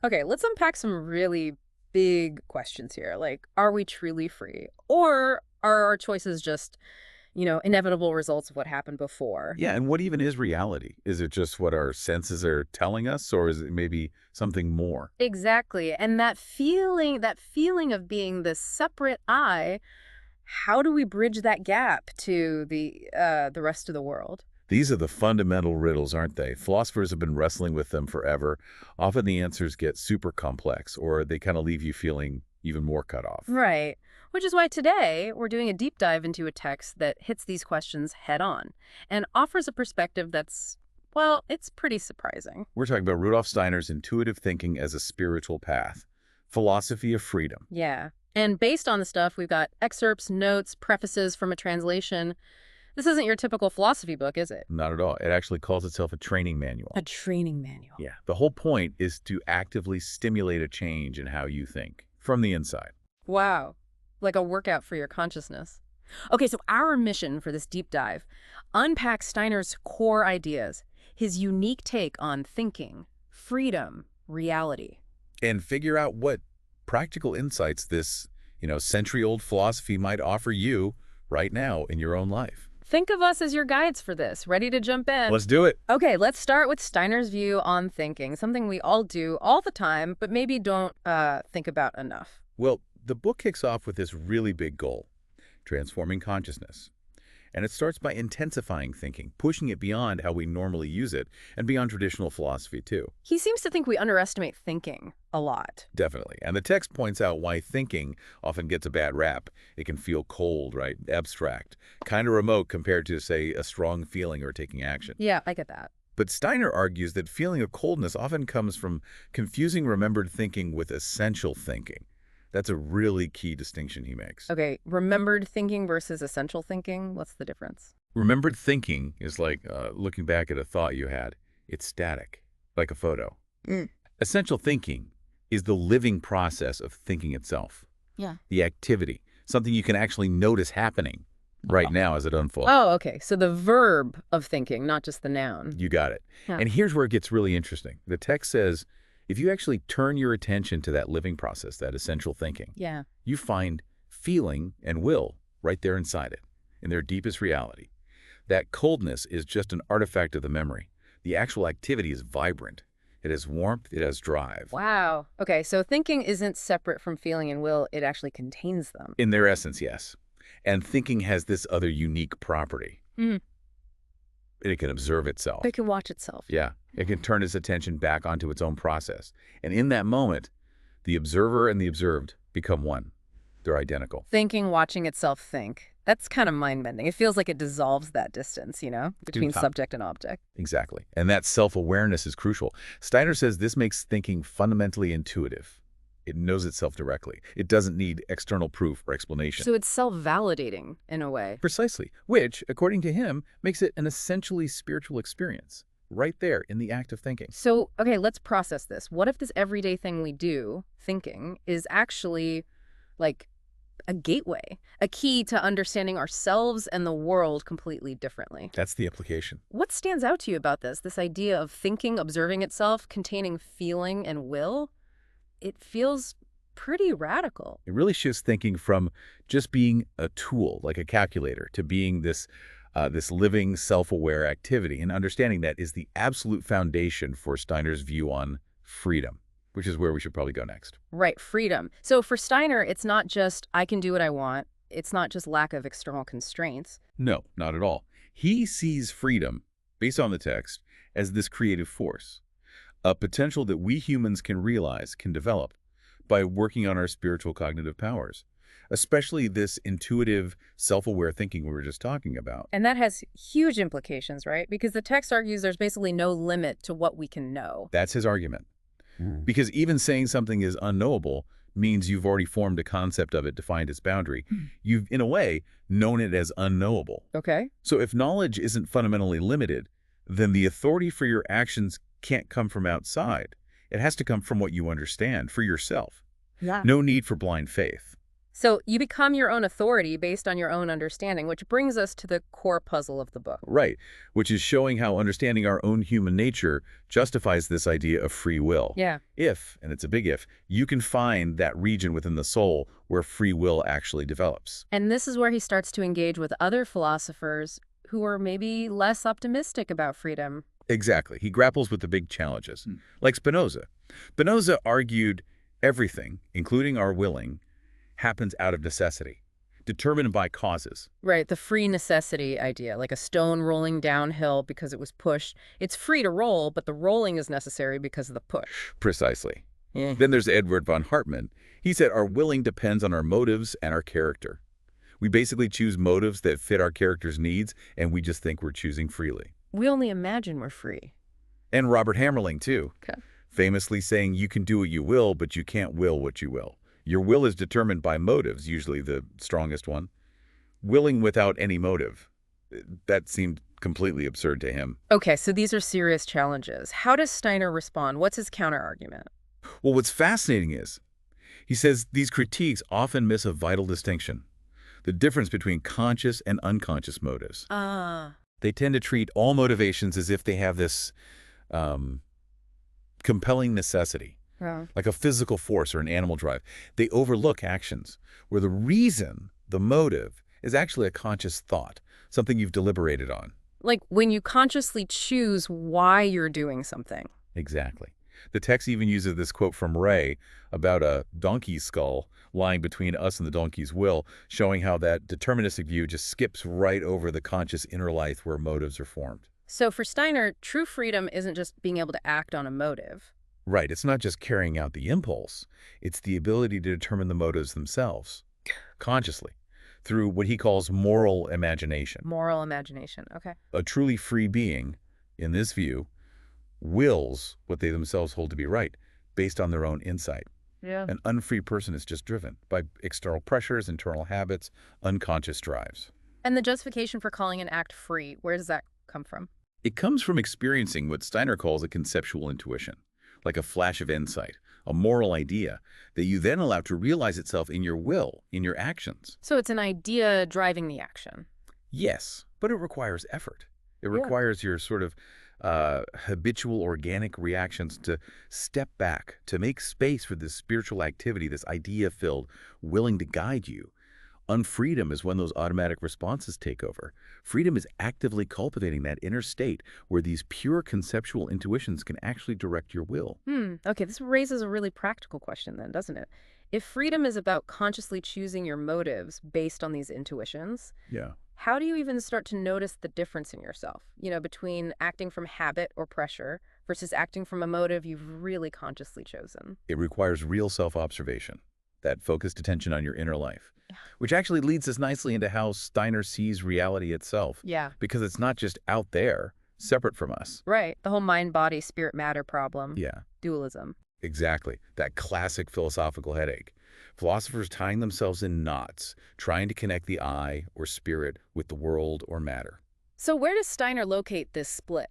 Okay, let's unpack some really big questions here. Like, are we truly free? Or are our choices just, inevitable results of what happened before? Yeah, and what even is reality? Is it just what our senses are telling us, or is it maybe something more? Exactly. And that feeling of being this separate I, how do we bridge that gap to the rest of the world? These are the fundamental riddles, aren't they? Philosophers have been wrestling with them forever. Often the answers get super complex, or they kind of leave you feeling even more cut off. Right. Which is why today we're doing a deep dive into a text that hits these questions head on and offers a perspective that's, well, it's pretty surprising. We're talking about Rudolf Steiner's intuitive thinking as a spiritual path, philosophy of freedom. Yeah. And based on the stuff, we've got excerpts, notes, prefaces from a translation. This isn't your typical philosophy book, is it? Not at all. It actually calls itself a training manual. A training manual. Yeah. The whole point is to actively stimulate a change in how you think from the inside. Wow. Like a workout for your consciousness. Okay, so our mission for this deep dive, unpack Steiner's core ideas, his unique take on thinking, freedom, reality. And figure out what practical insights this, century-old philosophy might offer you right now in your own life. Think of us as your guides for this. Ready to jump in? Let's do it. Okay, let's start with Steiner's view on thinking, something we all do all the time, but maybe don't think about enough. Well, the book kicks off with this really big goal, transforming consciousness. And it starts by intensifying thinking, pushing it beyond how we normally use it, and beyond traditional philosophy, too. He seems to think we underestimate thinking a lot. Definitely. And the text points out why thinking often gets a bad rap. It can feel cold, right? Abstract, kind of remote compared to, say, a strong feeling or taking action. Yeah, I get that. But Steiner argues that feeling of coldness often comes from confusing remembered thinking with essential thinking. That's a really key distinction he makes. Okay, remembered thinking versus essential thinking, what's the difference? Remembered thinking is like looking back at a thought you had. It's static, like a photo. Mm. Essential thinking is the living process of thinking itself. Yeah. The activity, something you can actually notice happening right now as it unfolds. Oh, okay. So the verb of thinking, not just the noun. You got it. Yeah. And here's where it gets really interesting. The text says, if you actually turn your attention to that living process, that essential thinking, Yeah. you find feeling and will right there inside it, in their deepest reality. That coldness is just an artifact of the memory. The actual activity is vibrant. It has warmth, it has drive. Wow. Okay, so thinking isn't separate from feeling and will, it actually contains them. In their essence, yes. And thinking has this other unique property. Mm. It can observe itself. It can watch itself. Yeah, it can turn its attention back onto its own process. And in that moment, the observer and the observed become one. They're identical. Thinking, watching itself think. That's kind of mind-bending. It feels like it dissolves that distance, between subject and object. Exactly. And that self-awareness is crucial. Steiner says this makes thinking fundamentally intuitive. It knows itself directly. It doesn't need external proof or explanation. So it's self-validating in a way. Precisely, which, according to him, makes it an essentially spiritual experience, right there in the act of thinking. So, okay, let's process this. What if this everyday thing we do, thinking, is actually like a gateway, a key to understanding ourselves and the world completely differently? That's the implication. What stands out to you about this idea of thinking, observing itself, containing feeling and will? It feels pretty radical. It really shifts thinking from just being a tool, like a calculator, to being this living, self-aware activity. And understanding that is the absolute foundation for Steiner's view on freedom, which is where we should probably go next. Right, freedom. So for Steiner, it's not just I can do what I want. It's not just lack of external constraints. No, not at all. He sees freedom, based on the text, as this creative force, a potential that we humans can realize, can develop, by working on our spiritual cognitive powers, especially this intuitive, self-aware thinking we were just talking about. And that has huge implications, right? Because the text argues there's basically no limit to what we can know. That's his argument. Because even saying something is unknowable means you've already formed a concept of it, defined its boundary. You've, in a way, known it as unknowable. Okay. So if knowledge isn't fundamentally limited, then the authority for your actions can't come from outside. It has to come from what you understand for yourself. Yeah. No need for blind faith. So you become your own authority based on your own understanding, which brings us to the core puzzle of the book. Right, which is showing how understanding our own human nature justifies this idea of free will. Yeah. If, and it's a big if, you can find that region within the soul where free will actually develops. And this is where he starts to engage with other philosophers who are maybe less optimistic about freedom. Exactly. He grapples with the big challenges, like Spinoza. Spinoza argued everything, including our willing, happens out of necessity, determined by causes. Right, the free necessity idea, like a stone rolling downhill because it was pushed. It's free to roll, but the rolling is necessary because of the push. Precisely. Yeah. Then there's Edward von Hartmann. He said our willing depends on our motives and our character. We basically choose motives that fit our character's needs, and we just think we're choosing freely. We only imagine we're free. And Robert Hammerling, too, Okay. famously saying you can do what you will, but you can't will what you will. Your will is determined by motives, usually the strongest one. Willing without any motive, that seemed completely absurd to him. Okay, so these are serious challenges. How does Steiner respond? What's his counterargument? Well, what's fascinating is, he says these critiques often miss a vital distinction, the difference between conscious and unconscious motives. They tend to treat all motivations as if they have this compelling necessity, like a physical force or an animal drive. They overlook actions where the reason, the motive, is actually a conscious thought, something you've deliberated on. Like when you consciously choose why you're doing something. Exactly. The text even uses this quote from Ray about a donkey's skull lying between us and the donkey's will, showing how that deterministic view just skips right over the conscious inner life where motives are formed. So for Steiner, true freedom isn't just being able to act on a motive. Right. It's not just carrying out the impulse. It's the ability to determine the motives themselves, consciously, through what he calls moral imagination. Moral imagination, okay. A truly free being, in this view, wills what they themselves hold to be right, based on their own insight. Yeah. An unfree person is just driven by external pressures, internal habits, unconscious drives. And the justification for calling an act free, where does that come from? It comes from experiencing what Steiner calls a conceptual intuition, like a flash of insight, a moral idea that you then allow to realize itself in your will, in your actions. So it's an idea driving the action. Yes, but it requires effort. It requires your sort of habitual organic reactions to step back, to make space for this spiritual activity, this idea-filled, willing to guide you. Unfreedom is when those automatic responses take over. Freedom is actively cultivating that inner state where these pure conceptual intuitions can actually direct your will. Okay, this raises a really practical question then, doesn't it? If freedom is about consciously choosing your motives based on these intuitions, Yeah. how do you even start to notice the difference in yourself, between acting from habit or pressure versus acting from a motive you've really consciously chosen? It requires real self-observation, that focused attention on your inner life, which actually leads us nicely into how Steiner sees reality itself. Yeah. Because it's not just out there, separate from us. Right. The whole mind, body, spirit, matter problem. Yeah, Dualism. exactly. That classic philosophical headache. Philosophers tying themselves in knots, trying to connect the I or spirit with the world or matter. So where does Steiner locate this split?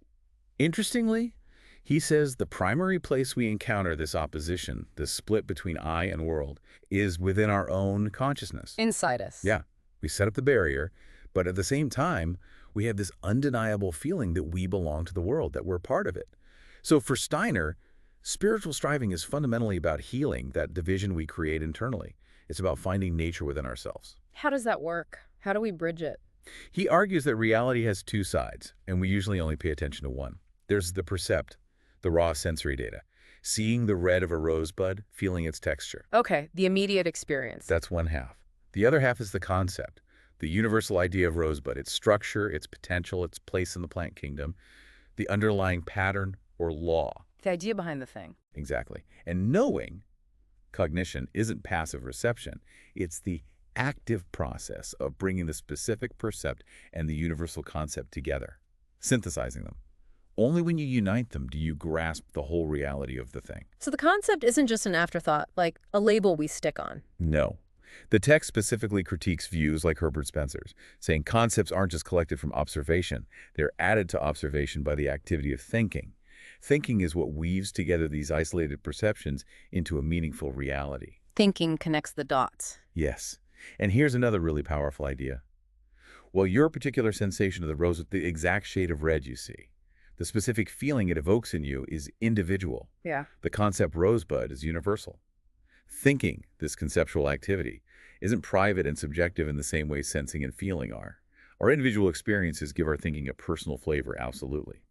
Interestingly, he says the primary place we encounter this opposition, this split between I and world, is within our own consciousness. Inside us. Yeah, we set up the barrier, but at the same time, we have this undeniable feeling that we belong to the world, that we're part of it. So for Steiner, spiritual striving is fundamentally about healing that division we create internally. It's about finding nature within ourselves. How does that work? How do we bridge it? He argues that reality has two sides, and we usually only pay attention to one. There's the percept, the raw sensory data, seeing the red of a rosebud, feeling its texture. Okay, the immediate experience. That's one half. The other half is the concept, the universal idea of rosebud, its structure, its potential, its place in the plant kingdom, the underlying pattern or law. The idea behind the thing. Exactly. And knowing, cognition, isn't passive reception. It's the active process of bringing the specific percept and the universal concept together, synthesizing them. Only when you unite them do you grasp the whole reality of the thing. So the concept isn't just an afterthought, like a label we stick on. No. The text specifically critiques views like Herbert Spencer's, saying concepts aren't just collected from observation, they're added to observation by the activity of thinking. Thinking is what weaves together these isolated perceptions into a meaningful reality. thinking connects the dots. Yes. And here's another really powerful idea. Well, your particular sensation of the rose with the exact shade of red you see, the specific feeling it evokes in you is individual. Yeah. The concept rosebud is universal. Thinking, this conceptual activity, isn't private and subjective in the same way sensing and feeling are. Our individual experiences give our thinking a personal flavor, absolutely.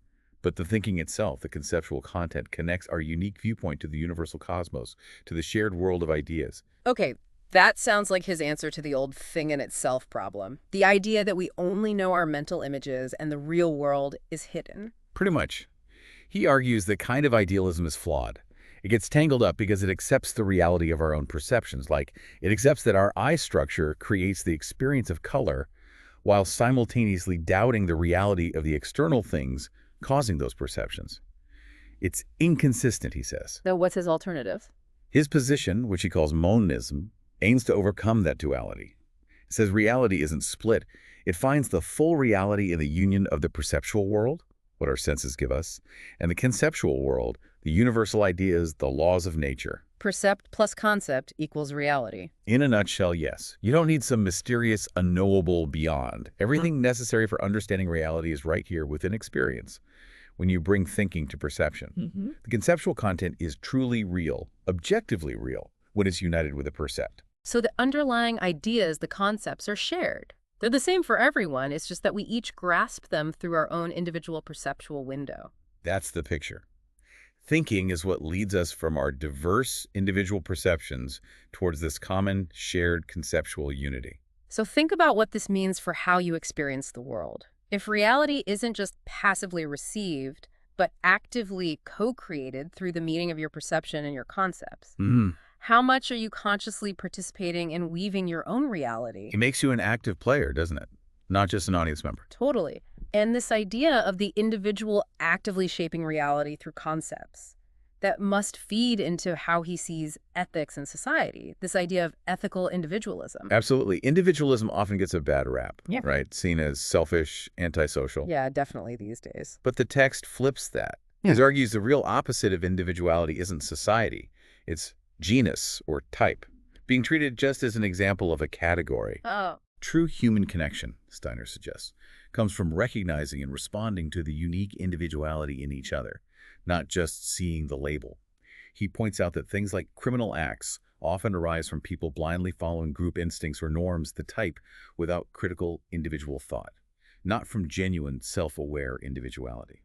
But the thinking itself, the conceptual content, connects our unique viewpoint to the universal cosmos, to the shared world of ideas. Okay, that sounds like his answer to the old thing in itself problem. The idea that we only know our mental images and the real world is hidden. Pretty much. He argues that kind of idealism is flawed. It gets tangled up because it accepts the reality of our own perceptions, like it accepts that our eye structure creates the experience of color while simultaneously doubting the reality of the external things causing those perceptions. It's inconsistent, he says. So what's his alternative? His position, which he calls monism, aims to overcome that duality. It says reality isn't split. It finds the full reality in the union of the perceptual world, what our senses give us, and the conceptual world, the universal ideas, the laws of nature. Percept plus concept equals reality. In a nutshell, yes. You don't need some mysterious, unknowable beyond. Everything necessary for understanding reality is right here within experience when you bring thinking to perception. The conceptual content is truly real, objectively real, when it's united with the percept. So the underlying ideas, the concepts, are shared. They're the same for everyone. It's just that we each grasp them through our own individual perceptual window. That's the picture. Thinking is what leads us from our diverse individual perceptions towards this common, shared conceptual unity. So think about what this means for how you experience the world. If reality isn't just passively received, but actively co-created through the meeting of your perception and your concepts, how much are you consciously participating in weaving your own reality? It makes you an active player, doesn't it? Not just an audience member. Totally. And this idea of the individual actively shaping reality through concepts that must feed into how he sees ethics and society, this idea of ethical individualism. Absolutely. Individualism often gets a bad rap, Yeah. right? Seen as selfish, antisocial. Yeah, definitely these days. But the text flips that. Yeah. It argues the real opposite of individuality isn't society. It's genus or type, being treated just as an example of a category. Oh. True human connection, Steiner suggests, comes from recognizing and responding to the unique individuality in each other, not just seeing the label. He points out that things like criminal acts often arise from people blindly following group instincts or norms, the type, without critical individual thought, not from genuine self-aware individuality.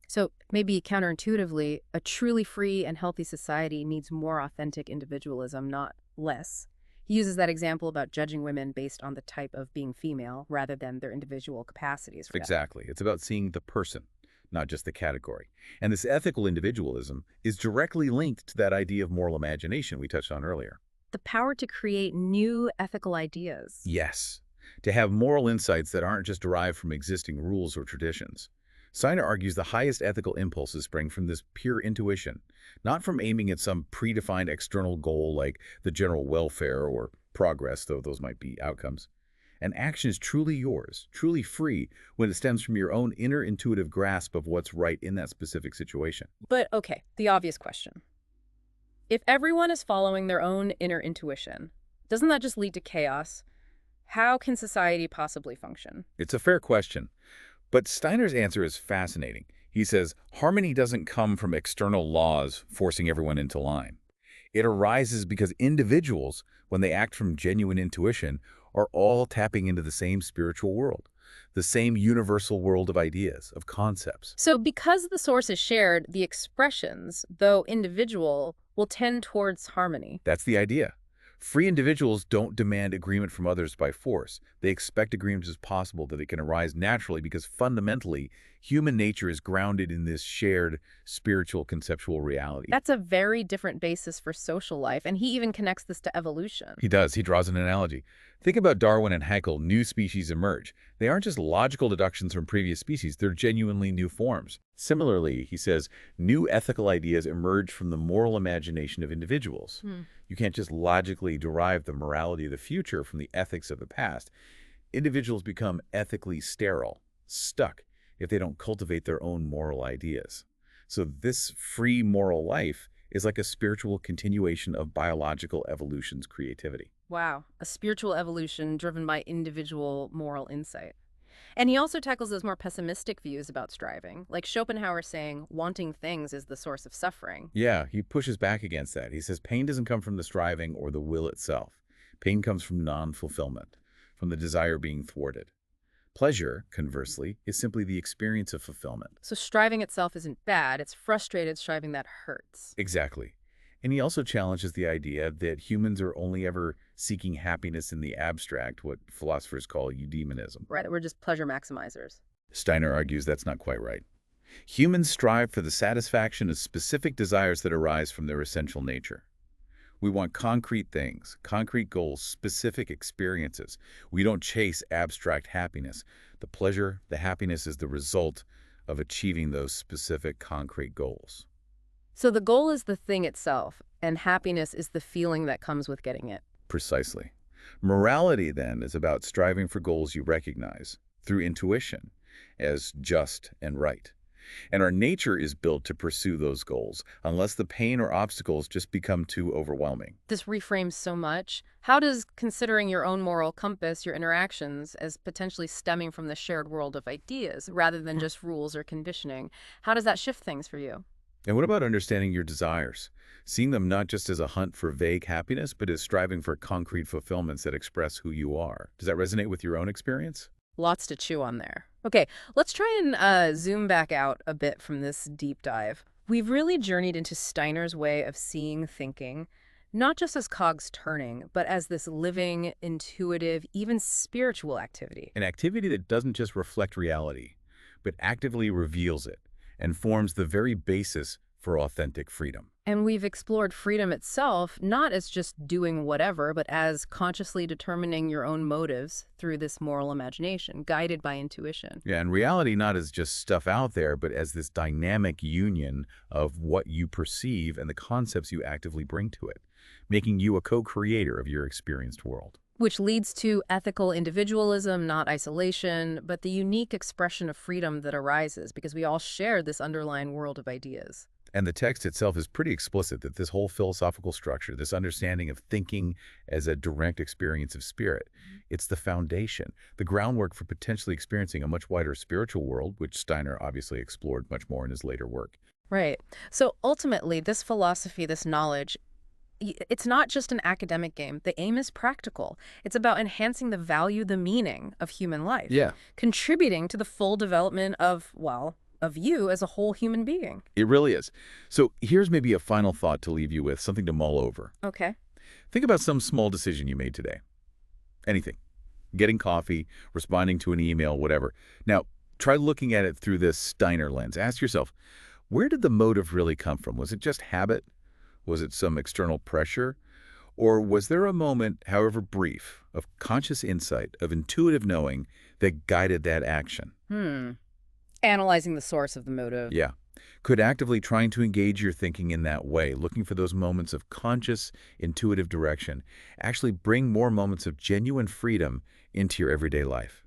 So maybe counterintuitively, a truly free and healthy society needs more authentic individualism, not less. He uses that example about judging women based on the type of being female rather than their individual capacities. Exactly. It's about seeing the person, not just the category. And this ethical individualism is directly linked to that idea of moral imagination we touched on earlier. The power to create new ethical ideas. Yes, to have moral insights that aren't just derived from existing rules or traditions. Steiner argues the highest ethical impulses spring from this pure intuition, not from aiming at some predefined external goal like the general welfare or progress, though those might be outcomes. An action is truly yours, truly free, when it stems from your own inner intuitive grasp of what's right in that specific situation. But okay, the obvious question. If everyone is following their own inner intuition, doesn't that just lead to chaos? How can society possibly function? It's a fair question. But Steiner's answer is fascinating. He says, harmony doesn't come from external laws forcing everyone into line. It arises because individuals, when they act from genuine intuition, are all tapping into the same spiritual world, the same universal world of ideas, of concepts. So because the source is shared, the expressions, though individual, will tend towards harmony. That's the idea. Free individuals don't demand agreement from others by force. They expect agreement as possible, that it can arise naturally because fundamentally, human nature is grounded in this shared spiritual conceptual reality. That's a very different basis for social life, and he even connects this to evolution. He does. He draws an analogy. Think about Darwin and Haeckel, new species emerge. They aren't just logical deductions from previous species, they're genuinely new forms. Similarly, he says, new ethical ideas emerge from the moral imagination of individuals. You can't just logically derive the morality of the future from the ethics of the past. Individuals become ethically sterile, stuck, if they don't cultivate their own moral ideas. So this free moral life is like a spiritual continuation of biological evolution's creativity. Wow, a spiritual evolution driven by individual moral insight. And he also tackles those more pessimistic views about striving, like Schopenhauer saying wanting things is the source of suffering. Yeah, he pushes back against that. He says pain doesn't come from the striving or the will itself. Pain comes from non-fulfillment, from the desire being thwarted. Pleasure, conversely, is simply the experience of fulfillment. So striving itself isn't bad, it's frustrated striving that hurts. Exactly. And he also challenges the idea that humans are only ever seeking happiness in the abstract, what philosophers call eudaimonism. Right, that we're just pleasure maximizers. Steiner argues that's not quite right. Humans strive for the satisfaction of specific desires that arise from their essential nature. We want concrete things, concrete goals, specific experiences. We don't chase abstract happiness. The pleasure, the happiness is the result of achieving those specific concrete goals. So the goal is the thing itself, and happiness is the feeling that comes with getting it. Precisely. Morality, then, is about striving for goals you recognize through intuition as just and right. And our nature is built to pursue those goals, unless the pain or obstacles just become too overwhelming. This reframes so much. How does considering your own moral compass, your interactions, as potentially stemming from the shared world of ideas, rather than just rules or conditioning, how does that shift things for you? And what about understanding your desires? Seeing them not just as a hunt for vague happiness, but as striving for concrete fulfillments that express who you are. Does that resonate with your own experience? Lots to chew on there. Okay, let's try and zoom back out a bit from this deep dive. We've really journeyed into Steiner's way of seeing thinking, not just as cogs turning, but as this living, intuitive, even spiritual activity. An activity that doesn't just reflect reality, but actively reveals it and forms the very basis for authentic freedom. And we've explored freedom itself, not as just doing whatever, but as consciously determining your own motives through this moral imagination, guided by intuition. Yeah, and reality not as just stuff out there, but as this dynamic union of what you perceive and the concepts you actively bring to it, making you a co-creator of your experienced world. Which leads to ethical individualism, not isolation, but the unique expression of freedom that arises because we all share this underlying world of ideas. And the text itself is pretty explicit that this whole philosophical structure, this understanding of thinking as a direct experience of spirit, it's the foundation, the groundwork for potentially experiencing a much wider spiritual world, which Steiner obviously explored much more in his later work. Right. So ultimately, this philosophy, this knowledge, it's not just an academic game. The aim is practical. It's about enhancing the value, the meaning of human life. Yeah. Contributing to the full development of, well, of you as a whole human being. It really is. So here's maybe a final thought to leave you with, something to mull over. Okay. Think about some small decision you made today. Anything. Getting coffee, responding to an email, whatever. Now, try looking at it through this Steiner lens. Ask yourself, where did the motive really come from? Was it just habit? Was it some external pressure? Or was there a moment, however brief, of conscious insight, of intuitive knowing that guided that action? Analyzing the source of the motive. Yeah. Could actively trying to engage your thinking in that way, looking for those moments of conscious, intuitive direction, actually bring more moments of genuine freedom into your everyday life?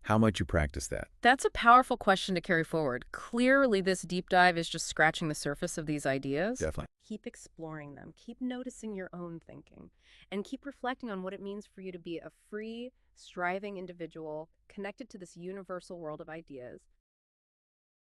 How might you practice that? That's a powerful question to carry forward. Clearly, this deep dive is just scratching the surface of these ideas. Definitely. Keep exploring them. Keep noticing your own thinking. And keep reflecting on what it means for you to be a free, striving individual connected to this universal world of ideas